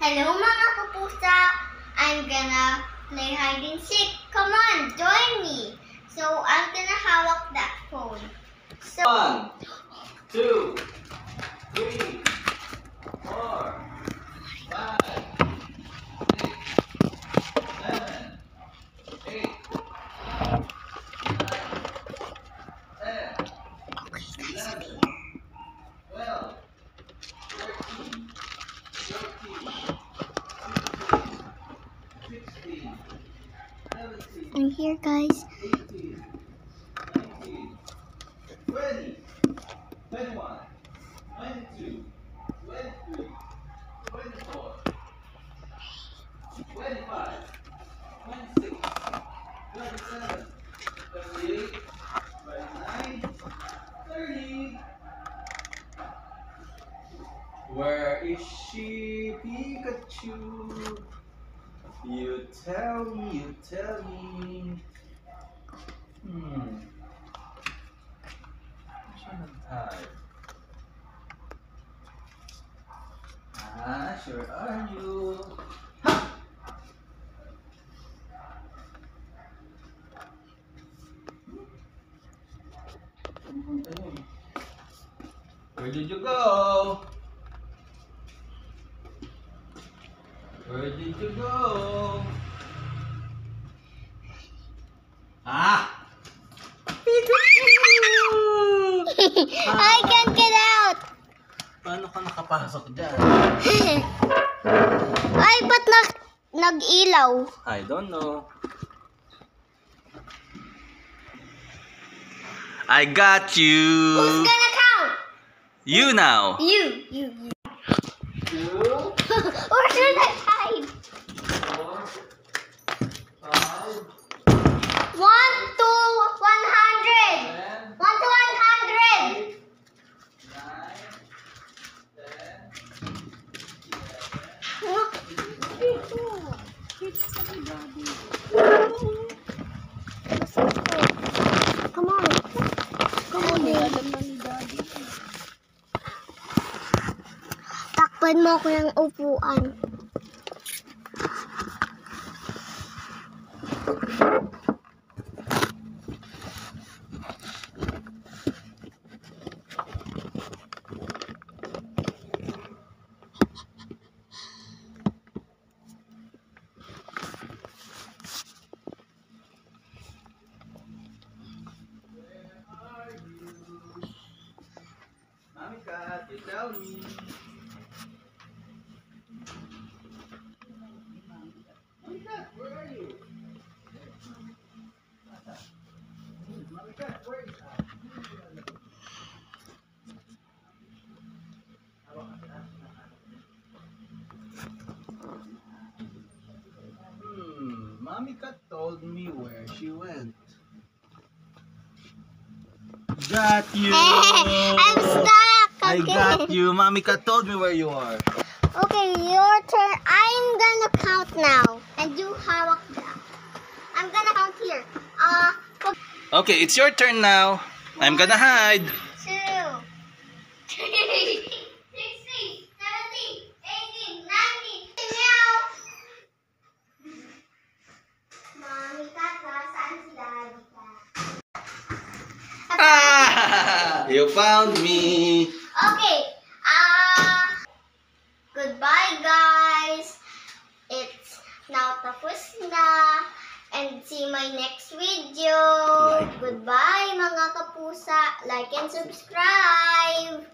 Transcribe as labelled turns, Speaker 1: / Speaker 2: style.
Speaker 1: Hello mga kapusa! I'm gonna play hide and seek. Come on, join me. So I'm gonna hawak that phone. So
Speaker 2: 1, 2, 3, 4, 5, 6, 7, 8, 9, 10, 11, 12, 13, 14, 15, 16, 17,
Speaker 1: I'm here, guys.
Speaker 2: 18, 19, 20, 21, 22, 23, 24, 25, 26, 27, 28, 29, 30. Where is she, Pikachu? You tell me, you tell me. Siya nag-type. Sure are you. Where did you go? Where did you go?
Speaker 1: I can't get out!
Speaker 2: Paano ka nakapasok dyan?
Speaker 1: Ay, ba't nag-ilaw?
Speaker 2: I don't know. I got you.
Speaker 1: Who's gonna count?
Speaker 2: You now.
Speaker 1: You.
Speaker 2: 2,
Speaker 1: Or should I hide?
Speaker 2: 4, 5,
Speaker 1: 1 to 100! 1 to 100!
Speaker 2: 8, 9, 10,
Speaker 1: Come on. Come on, baby. Takpan mo ako ng upuan.
Speaker 2: Mommy cat, you tell me. Mommy cat, where are you? Mommy cat, where is that? Mommy cat told me where she went. Got you!
Speaker 1: I'm stuck!
Speaker 2: I got you! Mommy cat told me where you are.
Speaker 1: Okay, your turn. I'm gonna count now. And you hawak that. I'm gonna count here.
Speaker 2: Okay, it's your turn now. I'm gonna hide.
Speaker 1: 2, 3, 16, 17, 18, 19. Meow! Mommy cat, nasaan si Daddy cat?
Speaker 2: You found me.
Speaker 1: Okay. Goodbye, guys. It's now tapos na. And see my next video. Goodbye, mga kapusa. Like and subscribe.